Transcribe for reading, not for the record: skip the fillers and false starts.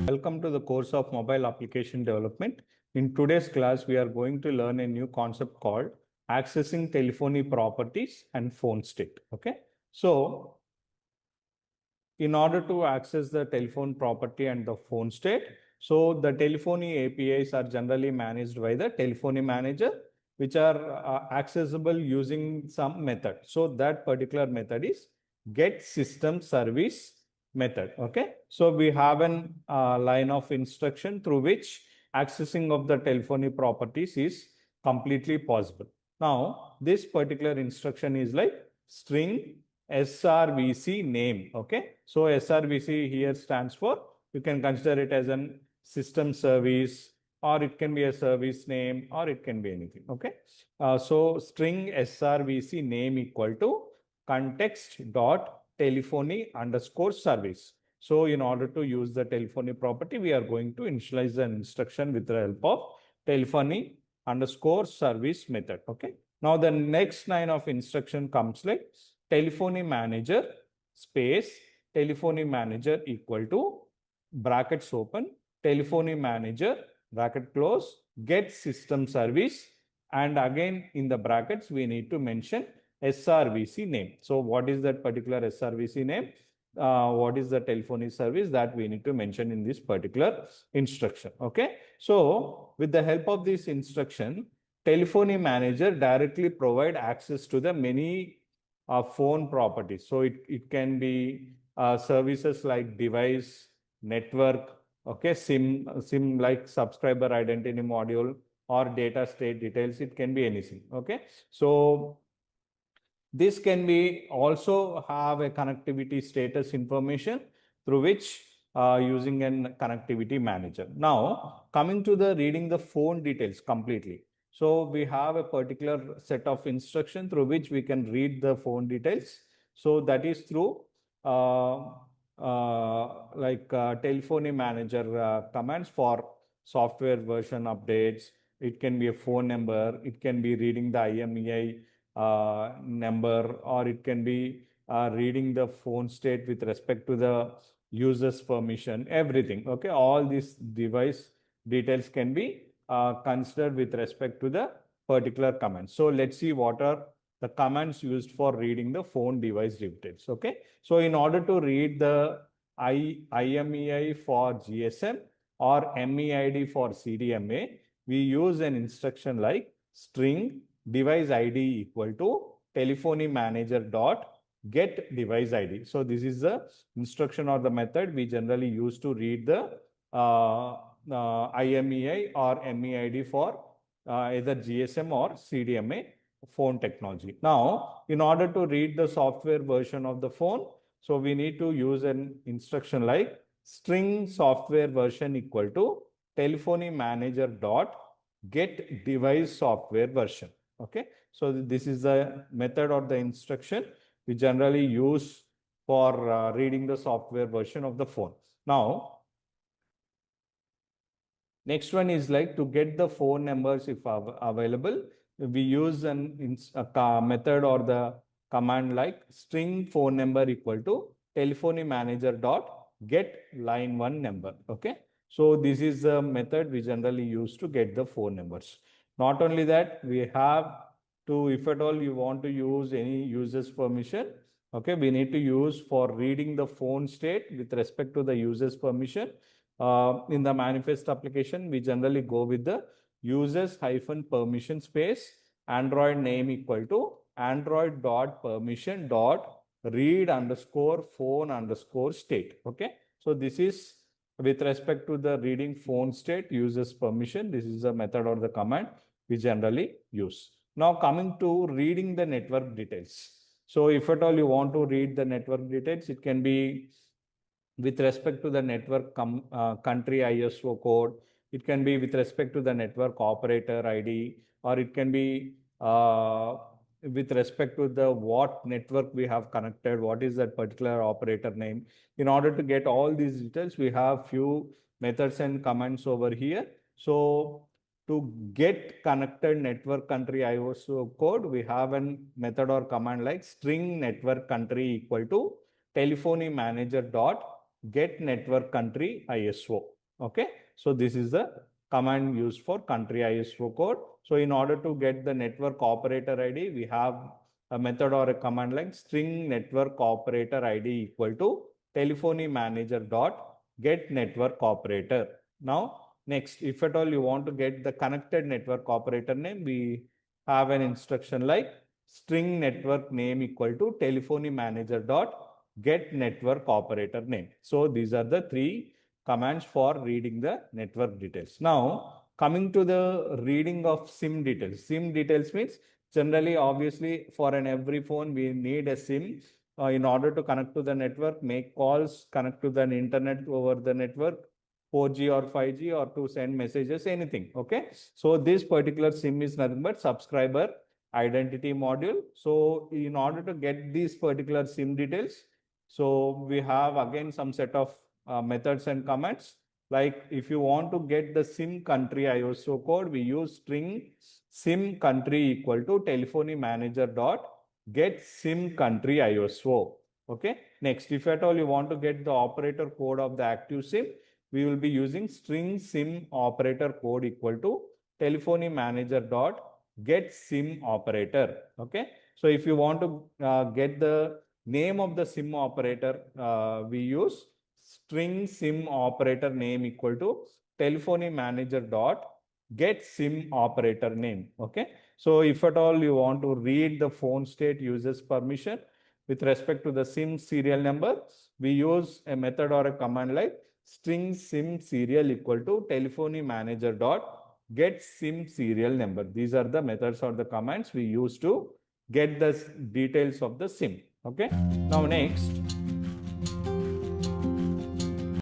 Welcome to the course of mobile application development. In today's class, we are going to learn a new concept called accessing telephony properties and phone state. Okay. So in order to access the telephone property and the phone state, so the telephony APIs are generally managed by the telephony manager, which are accessible using some method. So that particular method is get system service method. Okay. So we have an line of instruction through which accessing of the telephony properties is completely possible. Now, this particular instruction is like string SRVC name. Okay. So SRVC here stands for, you can consider it as an system service, or it can be a service name, or it can be anything. Okay. So string SRVC name equal to context dot telephony underscore service. So in order to use the telephony property, we are going to initialize the instruction with the help of telephony underscore service method. Okay. Now the next line of instruction comes like telephony manager space telephony manager equal to brackets open telephony manager bracket close get system service, and again in the brackets we need to mention SRVC name. So what is that particular SRVC name? What is the telephony service that we need to mention in this particular instruction? Okay. So with the help of this instruction, telephony manager directly provide access to the many phone properties. So it can be services like device, network, okay, SIM like subscriber identity module, or data state details. It can be anything. Okay. So this can be also have a connectivity status information through which using an connectivity manager. Now coming to the reading the phone details completely. So we have a particular set of instruction through which we can read the phone details. So that is through telephony manager commands for software version updates. It can be a phone number. It can be reading the IMEI number, or it can be reading the phone state with respect to the user's permission, everything. Okay. All these device details can be considered with respect to the particular command. So let's see what are the commands used for reading the phone device details. Okay. So in order to read the IMEI for GSM or MEID for CDMA, we use an instruction like string device ID equal to telephony manager dot get device ID. So this is the instruction or the method we generally use to read the IMEI or MEID for either GSM or CDMA phone technology. Now, in order to read the software version of the phone, so we need to use an instruction like string software version equal to telephony manager dot get device software version. Okay. So this is the method or the instruction we generally use for reading the software version of the phone. Now, next one is like to get the phone numbers if available. We use a method or the command like string phone number equal to telephony manager dot get line 1 number. Okay. So this is the method we generally use to get the phone numbers. Not only that, we have to, if at all you want to use any user's permission, okay, we need to use for reading the phone state with respect to the user's permission. In the manifest application, we generally go with the users hyphen permission space Android name equal to Android dot permission dot read underscore phone underscore state. Okay. So this is with respect to the reading phone state users permission. This is a method or the command we generally use. Now coming to reading the network details. So if at all you want to read the network details, it can be with respect to the network country ISO code. It can be with respect to the network operator ID, or it can be with respect to the what network we have connected, what is that particular operator name. In order to get all these details, we have few methods and commands over here. So to get connected network country ISO code, we have a method or command like string network country equal to telephony manager dot get network country ISO. Okay, so this is the command used for country ISO code. So in order to get the network operator ID, we have a method or a command like string network operator ID equal to telephony manager dot get network operator. Now, next, if at all you want to get the connected network operator name, we have an instruction like string network name equal to telephony manager dot get network operator name. So these are the three commands for reading the network details. Now, coming to the reading of SIM details. SIM details means generally, obviously, for an every phone, we need a SIM in order to connect to the network, make calls, connect to the internet over the network, 4G or 5G, or to send messages, anything. Okay. So this particular SIM is nothing but subscriber identity module. So in order to get these particular SIM details, so we have again some set of methods and comments. Like if you want to get the SIM country ISO code, we use string SIM country equal to telephony manager dot get SIM country ISO. Okay. Next, if at all you want to get the operator code of the active SIM, we will be using string SIM operator code equal to telephony manager dot get SIM operator. Okay. So if you want to get the name of the SIM operator, we use string SIM operator name equal to telephony manager dot get SIM operator name. Okay. So if at all you want to read the phone state uses permission with respect to the SIM serial number, we use a method or a command like string SIM serial equal to telephony manager dot get SIM serial number. These are the methods or the commands we use to get the details of the SIM. Okay. Now next,